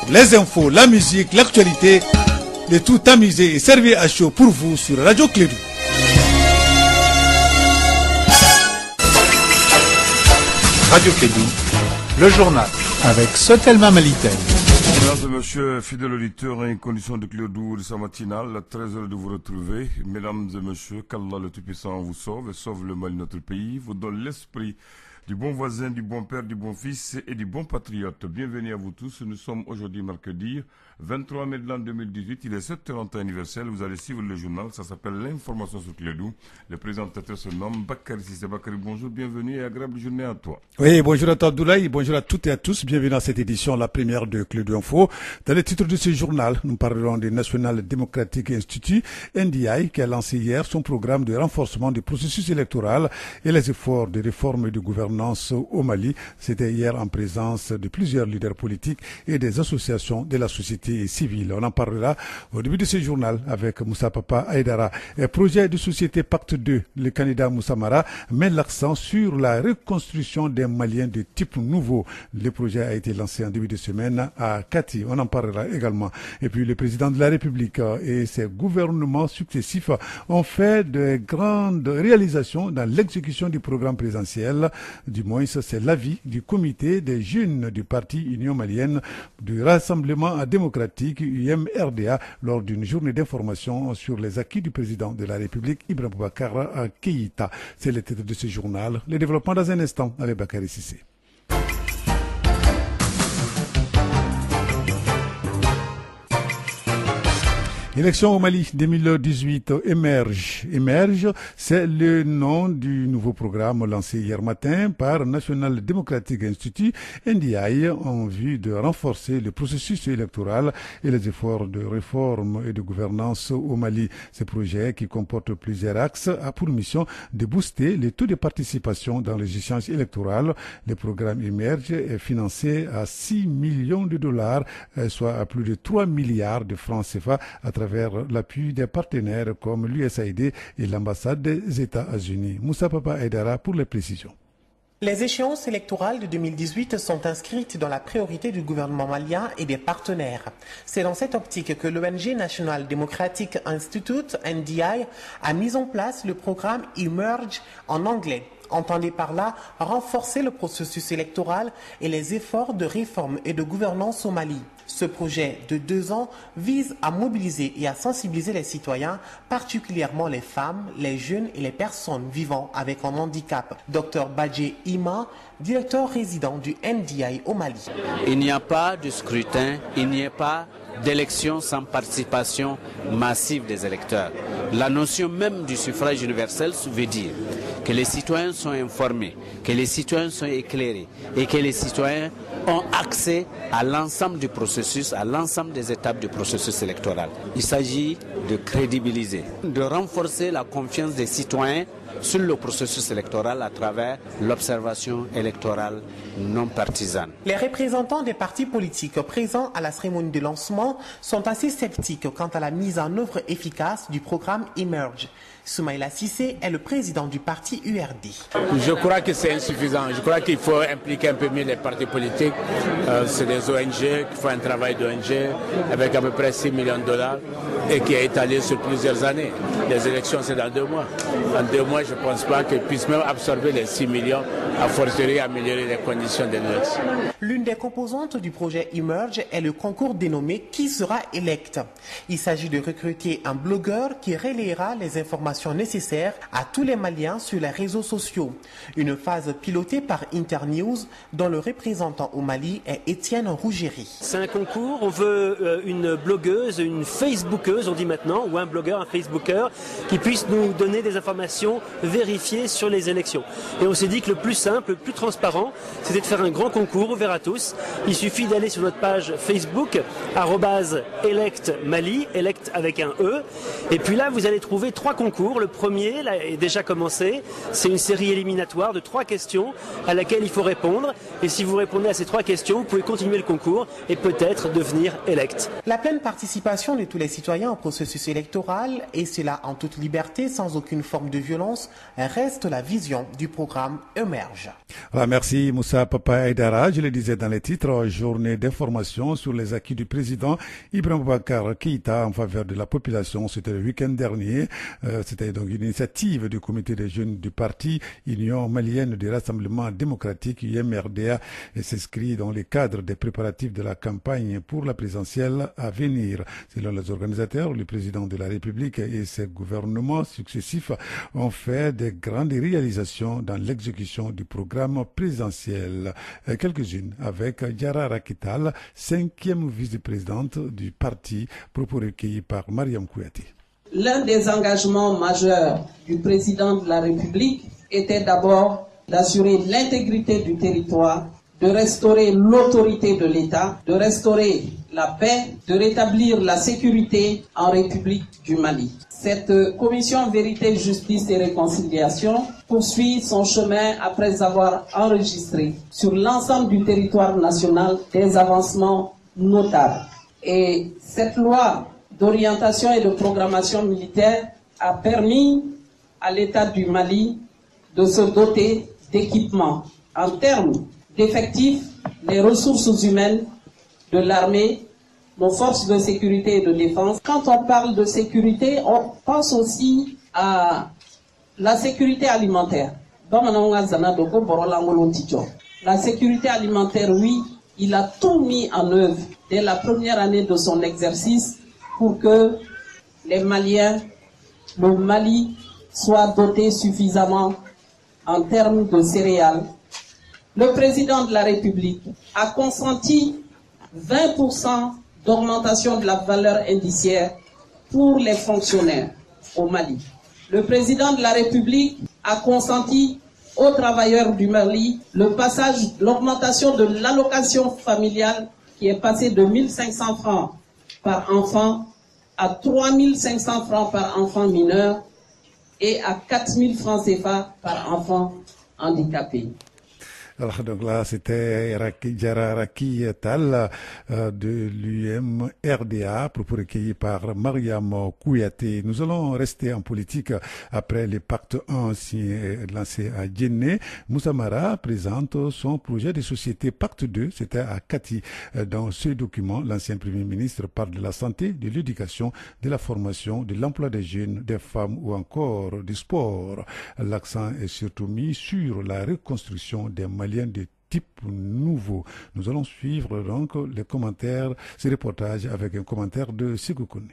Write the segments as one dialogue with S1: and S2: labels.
S1: Les infos, la musique, l'actualité, de tout amusé et servi à chaud pour vous sur Radio Clédou.
S2: Radio Clédou, le journal avec Sotelma Malitel.
S3: Mesdames et messieurs, fidèles auditeurs et conditions de Clédou de sa matinale, très heureux de vous retrouver. Mesdames et messieurs, qu'Allah le Tout-Puissant vous sauve et sauve le Mali, notre pays, vous donne l'esprit du bon voisin, du bon père, du bon fils et du bon patriote. Bienvenue à vous tous. Nous sommes aujourd'hui mercredi 23 mai de l'an 2018. Il est 7h31 universel. Vous allez suivre le journal. Ça s'appelle l'information sur Clédou. Le présentateur se nomme Bakary Sissé. Bakary, bonjour, bienvenue et agréable journée à toi.
S1: Oui, bonjour à toi Abdoulaye, bonjour à toutes et à tous. Bienvenue à cette édition, la première de Clédou Info. Dans le titre de ce journal, nous parlerons du National Democratic Institute, NDI, qui a lancé hier son programme de renforcement du processus électoral et les efforts de réforme du gouvernement au Mali. C'était hier en présence de plusieurs leaders politiques et des associations de la société civile. On en parlera au début de ce journal avec Moussa Papa Aïdara. Et projet de société Pacte 2, le candidat Moussa Mara met l'accent sur la reconstruction des Maliens de type nouveau. Le projet a été lancé en début de semaine à Kati. On en parlera également. Et puis le président de la République et ses gouvernements successifs ont fait de grandes réalisations dans l'exécution du programme présidentiel. Du moins, c'est l'avis du comité des jeunes du parti Union malienne du Rassemblement démocratique UMRDA lors d'une journée d'information sur les acquis du président de la République Ibrahim Boubacar Keïta. C'est le titre de ce journal. Le développement dans un instant avec Bakary Sissé. Élection au Mali 2018 émerge, c'est le nom du nouveau programme lancé hier matin par National Democratic Institute, NDI, en vue de renforcer le processus électoral et les efforts de réforme et de gouvernance au Mali. Ce projet, qui comporte plusieurs axes, a pour mission de booster les taux de participation dans les échanges électoraux. Le programme émerge est financé à 6 millions de dollars, soit à plus de 3 milliards de francs CFA à travers l'appui des partenaires comme l'USAID et l'ambassade des États-Unis. Moussa Papa Aïdara pour les précisions.
S4: Les échéances électorales de 2018 sont inscrites dans la priorité du gouvernement malien et des partenaires. C'est dans cette optique que l'ONG National Democratic Institute, NDI, a mis en place le programme Emerge en anglais. Entendez par là renforcer le processus électoral et les efforts de réforme et de gouvernance au Mali. Ce projet de 2 ans vise à mobiliser et à sensibiliser les citoyens, particulièrement les femmes, les jeunes et les personnes vivant avec un handicap. Dr Badje Ima, directeur résident du NDI au Mali.
S5: Il n'y a pas de scrutin, il n'y a pas d'élection sans participation massive des électeurs. La notion même du suffrage universel veut dire que les citoyens sont informés, que les citoyens sont éclairés et que les citoyens ont accès à l'ensemble du processus, à l'ensemble des étapes du processus électoral. Il s'agit de crédibiliser, de renforcer la confiance des citoyens sur le processus électoral à travers l'observation électorale non partisane.
S4: Les représentants des partis politiques présents à la cérémonie de lancement sont assez sceptiques quant à la mise en œuvre efficace du programme Emerge. Soumaïla Sissé est le président du parti URD.
S6: Je crois que c'est insuffisant. Je crois qu'il faut impliquer un peu mieux les partis politiques. C'est des ONG qui font un travail d'ONG avec à peu près 6 millions de dollars et qui est étalé sur plusieurs années. Les élections, c'est dans 2 mois. En 2 mois, je ne pense pas qu'ils puissent même absorber les 6 millions, à fortiori améliorer les conditions des élections.
S4: L'une des composantes du projet Emerge est le concours dénommé Qui sera élect. Il s'agit de recruter un blogueur qui relayera les informations nécessaires à tous les Maliens sur les réseaux sociaux. Une phase pilotée par Internews dont le représentant au Mali est Étienne Rougerie.
S7: C'est un concours, on veut une blogueuse, une Facebookeuse on dit maintenant, ou un blogueur, un Facebooker qui puisse nous donner des informations vérifiées sur les élections. Et on s'est dit que le plus simple, le plus transparent, c'était de faire un grand concours ouvert à tous. Il suffit d'aller sur notre page Facebook, @electmali, elect avec un E. Et puis là, vous allez trouver 3 concours. Le premier là, est déjà commencé. C'est une série éliminatoire de 3 questions à laquelle il faut répondre. Et si vous répondez à ces 3 questions, vous pouvez continuer le concours et peut-être devenir élect.
S4: La pleine participation de tous les citoyens au processus électoral, et cela en toute liberté, sans aucune forme de violence, reste la vision du programme Emerge.
S1: Voilà, merci Moussa Papa Aïdara. Je le disais dans les titres, journée d'information sur les acquis du président Ibrahim Boubacar Keïta en faveur de la population. C'était le week-end dernier. C'était donc une initiative du comité des jeunes du parti Union malienne du Rassemblement démocratique UMRDA et s'inscrit dans les cadres des préparatifs de la campagne pour la présidentielle à venir. Selon les organisateurs, le président de la République et ses gouvernements successifs ont fait de grandes réalisations dans l'exécution du programme présidentiel. Quelques-unes avec Diarra Rakital, 5e vice-présidente du parti, propos recueillis par Mariam Kouyaté.
S8: L'un des engagements majeurs du président de la République était d'abord d'assurer l'intégrité du territoire, de restaurer l'autorité de l'État, de restaurer la paix, de rétablir la sécurité en République du Mali. Cette commission Vérité, Justice et Réconciliation poursuit son chemin après avoir enregistré sur l'ensemble du territoire national des avancements notables. Et cette loi d'orientation et de programmation militaire a permis à l'État du Mali de se doter d'équipements. En termes d'effectifs, les ressources humaines de l'armée, nos forces de sécurité et de défense. Quand on parle de sécurité, on pense aussi à la sécurité alimentaire. La sécurité alimentaire, oui, il a tout mis en œuvre dès la première année de son exercice pour que les Maliens, le Mali, soient dotés suffisamment en termes de céréales. Le président de la République a consenti 20% d'augmentation de la valeur indiciaire pour les fonctionnaires au Mali. Le président de la République a consenti aux travailleurs du Mali l'augmentation de l'allocation familiale qui est passée de 1 500 francs par enfant à 3 500 francs par enfant mineur et à 4 000 francs CFA par enfant handicapé.
S1: Alors, donc là, c'était Diarra Rakital de l'UMRDA, propos recueillis par Mariam Kouyaté. Nous allons rester en politique après le pacte 1 lancé à Djenné. Moussa Mara présente son projet de société pacte 2, c'était à Kati. Dans ce document, l'ancien Premier ministre parle de la santé, de l'éducation, de la formation, de l'emploi des jeunes, des femmes ou encore du sport. L'accent est surtout mis sur la reconstruction des Maliens de type nouveau. Nous allons suivre donc les commentaires, ces reportages avec un commentaire de Sékou Kone.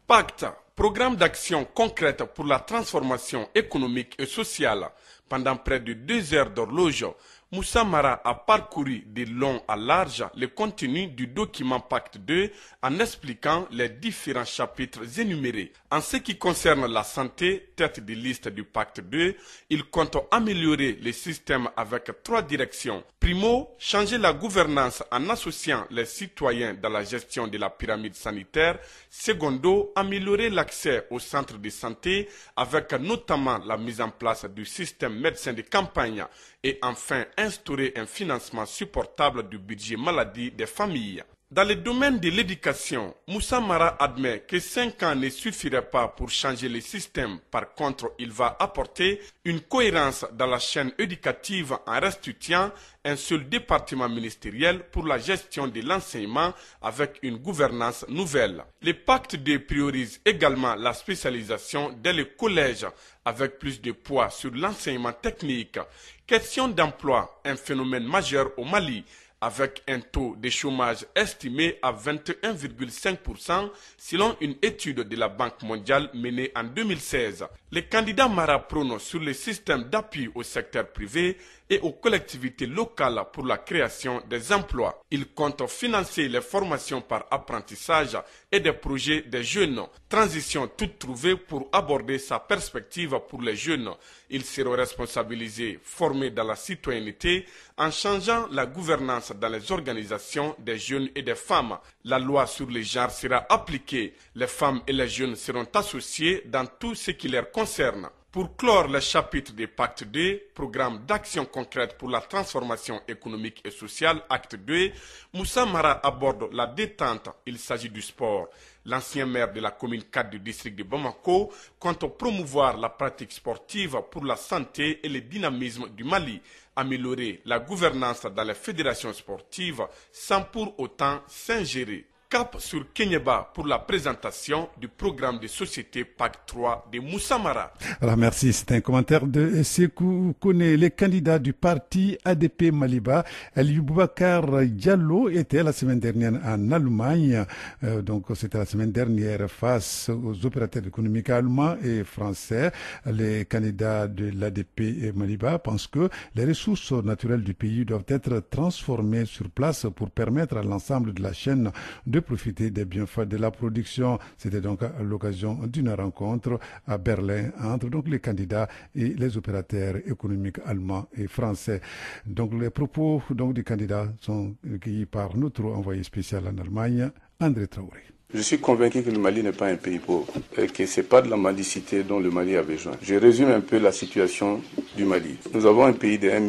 S9: Pacte, programme d'action concrète pour la transformation économique et sociale. Pendant près de 2 heures d'horloge, Moussa Mara a parcouru de long à large le contenu du document Pacte 2 en expliquant les différents chapitres énumérés. En ce qui concerne la santé, tête de liste du Pacte 2, il compte améliorer le système avec 3 directions. Primo, changer la gouvernance en associant les citoyens dans la gestion de la pyramide sanitaire. Secondo, améliorer l'accès aux centres de santé avec notamment la mise en place du système médecin de campagne. Et enfin, instaurer un financement supportable du budget maladie des familles. Dans le domaine de l'éducation, Moussa Mara admet que 5 ans ne suffiraient pas pour changer le système. Par contre, il va apporter une cohérence dans la chaîne éducative en restituant un seul département ministériel pour la gestion de l'enseignement avec une gouvernance nouvelle. Le pacte 2 priorise également la spécialisation dès le collège avec plus de poids sur l'enseignement technique. Question d'emploi, un phénomène majeur au Mali, avec un taux de chômage estimé à 21,5% selon une étude de la Banque mondiale menée en 2016. Les candidats Mara prônent sur le système d'appui au secteur privé et aux collectivités locales pour la création des emplois. Ils comptent financer les formations par apprentissage et des projets des jeunes. Transition toute trouvée pour aborder sa perspective pour les jeunes. Ils seront responsabilisés, formés dans la citoyenneté en changeant la gouvernance dans les organisations des jeunes et des femmes. La loi sur les genres sera appliquée. Les femmes et les jeunes seront associés dans tout ce qui les concerne. Pour clore le chapitre des Pacte 2, programme d'action concrète pour la transformation économique et sociale, acte 2, Moussa Mara aborde la détente. Il s'agit du sport. L'ancien maire de la commune 4 du district de Bamako compte promouvoir la pratique sportive pour la santé et le dynamisme du Mali, améliorer la gouvernance dans les fédérations sportives sans pour autant s'ingérer. Cap sur Kenyeba pour la présentation du programme de société PAC 3 de Moussa Mara.
S1: Alors merci, c'est un commentaire de Sekou Kone. Les candidats du parti ADP Maliba, Aliou Boubacar Diallo était la semaine dernière en Allemagne. Donc c'était la semaine dernière face aux opérateurs économiques allemands et français. Les candidats de l'ADP Maliba pensent que les ressources naturelles du pays doivent être transformées sur place pour permettre à l'ensemble de la chaîne de profiter des bienfaits de la production. C'était donc à l'occasion d'une rencontre à Berlin entre donc les candidats et les opérateurs économiques allemands et français. Donc les propos donc des candidats sont recueillis par notre envoyé spécial en Allemagne, André Traoré.
S10: Je suis convaincu que le Mali n'est pas un pays pauvre et que ce n'est pas de la mendicité dont le Mali a besoin. Je résume un peu la situation du Mali. Nous avons un pays de 1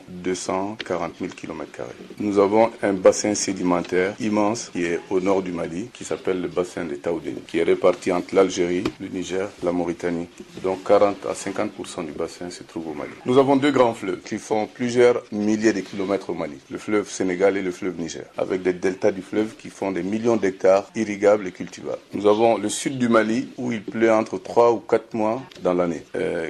S10: 240 000 km². Nous avons un bassin sédimentaire immense qui est au nord du Mali, qui s'appelle le bassin de Taoudéni, qui est réparti entre l'Algérie, le Niger, la Mauritanie. Donc 40 à 50% du bassin se trouve au Mali. Nous avons deux grands fleuves qui font plusieurs milliers de kilomètres au Mali. Le fleuve Sénégal et le fleuve Niger, avec des deltas du fleuve qui font des millions d'hectares irrigables et cultivables. Nous avons le sud du Mali où il pleut entre 3 ou 4 mois dans l'année,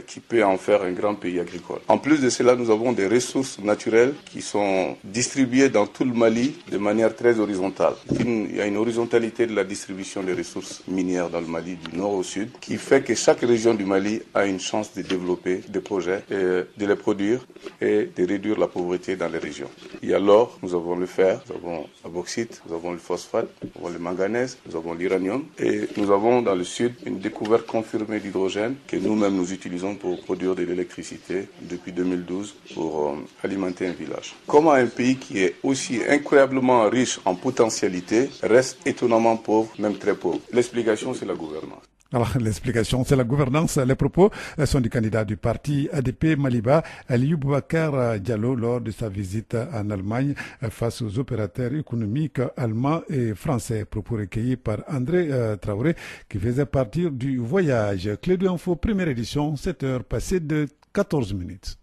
S10: qui peut en faire un grand pays agricole. En plus de cela, nous avons des ressources naturelles qui sont distribuées dans tout le Mali de manière très horizontale. Il y a une horizontalité de la distribution des ressources minières dans le Mali du nord au sud qui fait que chaque région du Mali a une chance de développer des projets, de les produire et de réduire la pauvreté dans les régions. Il y a l'or, nous avons le fer, nous avons la bauxite, nous avons le phosphate, nous avons le manganèse, nous avons l'uranium et nous avons dans le sud une découverte confirmée d'hydrogène que nous-mêmes nous utilisons pour produire de l'électricité depuis 2012 pour alimenter un village. Comment un pays qui est aussi incroyablement riche en potentialité reste étonnamment pauvre, même très pauvre? L'explication, c'est la gouvernance.
S1: Alors, l'explication, c'est la gouvernance. Les propos sont du candidat du parti ADP Maliba, Aliou Boubacar Diallo, lors de sa visite en Allemagne face aux opérateurs économiques allemands et français. Propos recueillis par André Traoré, qui faisait partie du voyage. Clé d'info, première édition, 7h passées de 14 minutes.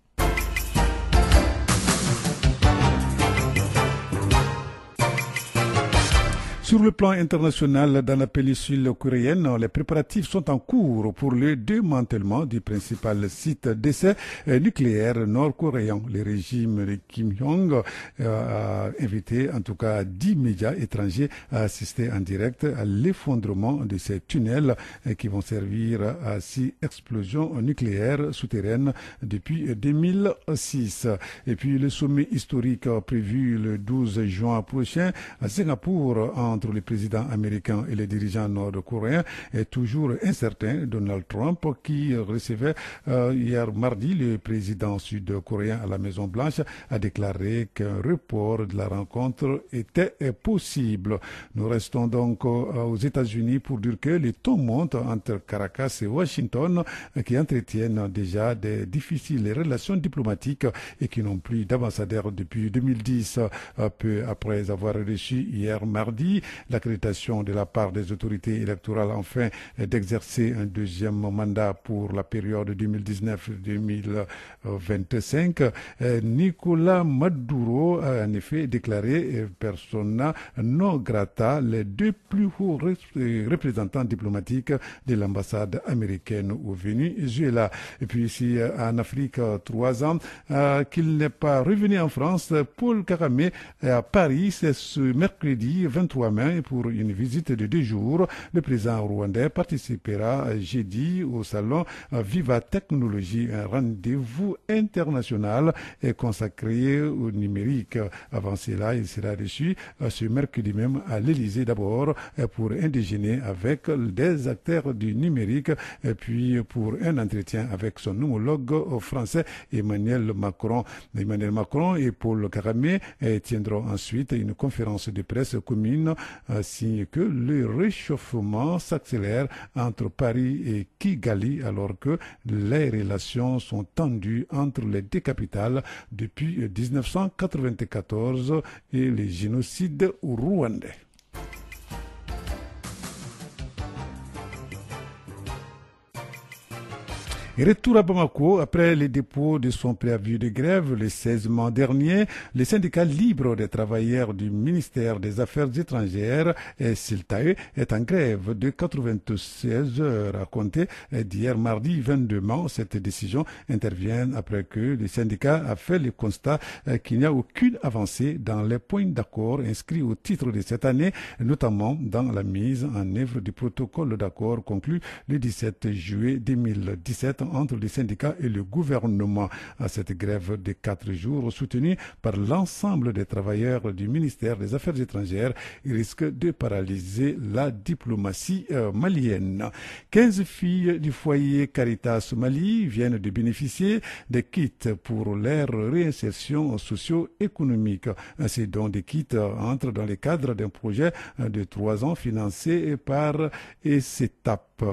S1: Sur le plan international, dans la péninsule coréenne, les préparatifs sont en cours pour le démantèlement du principal site d'essai nucléaire nord-coréen. Le régime de Kim Jong a invité en tout cas 10 médias étrangers à assister en direct à l'effondrement de ces tunnels qui vont servir à 6 explosions nucléaires souterraines depuis 2006. Et puis le sommet historique prévu le 12 juin prochain à Singapour entre les présidents américains et les dirigeants nord-coréens est toujours incertain. Donald Trump, qui recevait hier mardi le président sud-coréen à la Maison-Blanche, a déclaré qu'un report de la rencontre était possible. Nous restons donc aux États-Unis pour dire que les taux montent entre Caracas et Washington, qui entretiennent déjà des difficiles relations diplomatiques et qui n'ont plus d'ambassadeur depuis 2010. Peu après avoir reçu hier mardi l'accréditation de la part des autorités électorales afin d'exercer un deuxième mandat pour la période 2019-2025. Nicolas Maduro a en effet déclaré persona non grata les deux plus hauts représentants diplomatiques de l'ambassade américaine au Venezuela. Et puis ici en Afrique, 3 ans qu'il n'est pas revenu en France, Paul Kagame est à Paris ce mercredi 23 mai pour une visite de 2 jours. Le président rwandais participera jeudi au salon Viva Technologie, un rendez-vous international consacré au numérique. Avant cela, il sera reçu ce mercredi même à l'Élysée d'abord pour un déjeuner avec des acteurs du numérique et puis pour un entretien avec son homologue français Emmanuel Macron. Emmanuel Macron et Paul Kagame tiendront ensuite une conférence de presse commune signe que le réchauffement s'accélère entre Paris et Kigali alors que les relations sont tendues entre les deux capitales depuis 1994 et les génocides rwandais. Retour à Bamako, après le dépôt de son préavis de grève le 16 mai dernier, le syndicat libre des travailleurs du ministère des Affaires étrangères, SILTAE, est en grève de 96 heures à compter d'hier mardi 22 mai. Cette décision intervient après que le syndicat a fait le constat qu'il n'y a aucune avancée dans les points d'accord inscrits au titre de cette année, notamment dans la mise en œuvre du protocole d'accord conclu le 17 juillet 2017 entre les syndicats et le gouvernement. À cette grève de 4 jours soutenue par l'ensemble des travailleurs du ministère des Affaires étrangères, il risque de paralyser la diplomatie malienne. 15 filles du foyer Caritas Mali viennent de bénéficier des kits pour leur réinsertion socio-économique. Ces dons de kits entrent dans le cadre d'un projet de 3 ans financé par ESETAP,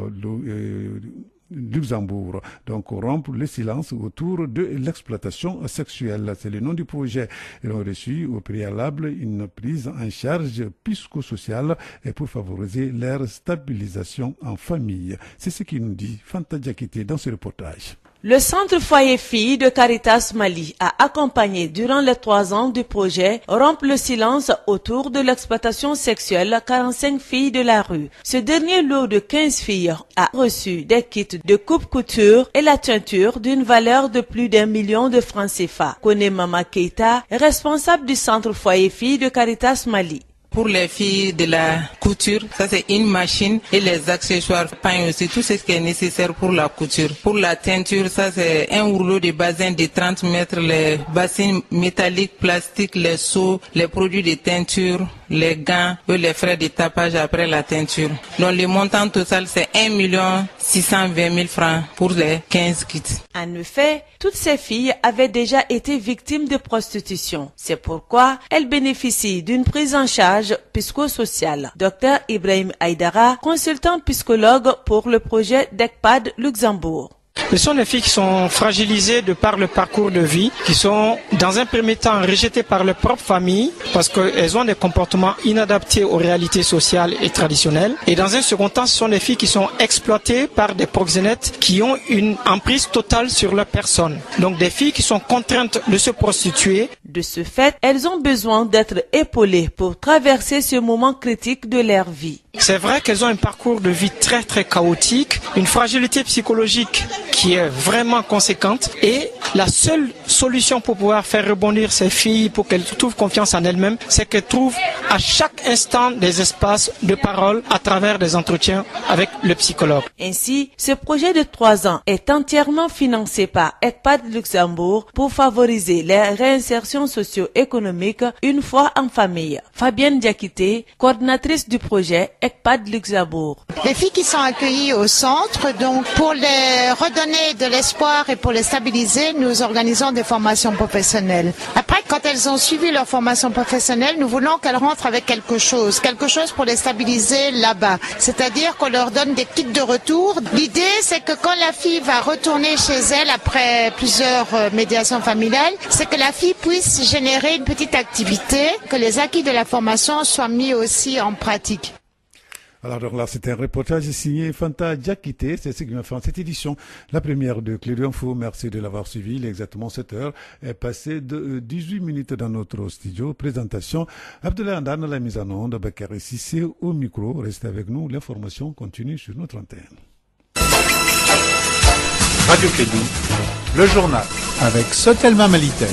S1: Luxembourg. Donc, rompre le silence autour de l'exploitation sexuelle. C'est le nom du projet. Ils ont reçu au préalable une prise en charge psychosociale pour favoriser leur stabilisation en famille. C'est ce qui nous dit Fanta Diakité dans ce reportage.
S11: Le centre foyer filles de Caritas Mali a accompagné durant les 3 ans du projet Rompre le silence autour de l'exploitation sexuelle 45 filles de la rue. Ce dernier lot de 15 filles a reçu des kits de coupe-couture et la teinture d'une valeur de plus d'1 million de francs CFA. Kone Mama Keita, responsable du centre foyer filles de Caritas Mali.
S12: Pour les filles de la couture, ça c'est une machine et les accessoires, pain aussi, tout ce qui est nécessaire pour la couture. Pour la teinture, ça c'est un rouleau de basin de 30 mètres, les bassines métalliques, plastiques, les seaux, les produits de teinture, les gants et les frais de tapage après la teinture. Donc le montant total c'est 1 620 000 francs pour les 15 kits.
S11: En effet, toutes ces filles avaient déjà été victimes de prostitution. C'est pourquoi elles bénéficient d'une prise en charge psychosociale. Dr Ibrahim Aïdara, consultant psychologue pour le projet d'ECPAD Luxembourg.
S13: Ce sont les filles qui sont fragilisées de par le parcours de vie, qui sont dans un premier temps rejetées par leur propre famille parce qu'elles ont des comportements inadaptés aux réalités sociales et traditionnelles. Et dans un second temps, ce sont les filles qui sont exploitées par des proxénètes qui ont une emprise totale sur leur personne. Donc des filles qui sont contraintes de se prostituer.
S11: De ce fait, elles ont besoin d'être épaulées pour traverser ce moment critique de leur vie.
S13: C'est vrai qu'elles ont un parcours de vie très très chaotique, une fragilité psychologique qui est vraiment conséquente et la seule solution pour pouvoir faire rebondir ces filles, pour qu'elles trouvent confiance en elles-mêmes, c'est qu'elles trouvent à chaque instant des espaces de parole à travers des entretiens avec le psychologue.
S11: Ainsi, ce projet de 3 ans est entièrement financé par ECPAD Luxembourg pour favoriser la réinsertion socio-économique une fois en famille. Fabienne Diakité, coordinatrice du projet ECPAD Luxembourg.
S14: Les filles qui sont accueillies au centre, donc pour les redonner de l'espoir et pour les stabiliser, nous organisons des formations professionnelles. Après, quand elles ont suivi leur formation professionnelle, nous voulons qu'elles rentrent avec quelque chose pour les stabiliser là-bas. C'est-à-dire qu'on leur donne des kits de retour. L'idée, c'est que quand la fille va retourner chez elle après plusieurs médiations familiales, c'est que la fille puisse générer une petite activité, que les acquis de la formation soient mis aussi en pratique.
S1: Alors donc là, c'était un reportage signé Fanta Diakité. C'est ce qui m'a fait en cette édition, la première de Clé d'Info. Merci de l'avoir suivi. Il est exactement 7 heures. Est passé de 18 minutes dans notre studio. Présentation, Abdoulaye Andane, la mise en onde, Bakary Sissé au micro. Restez avec nous. L'information continue sur notre antenne.
S2: Radio Clédou, le journal avec Sotelma Malitel.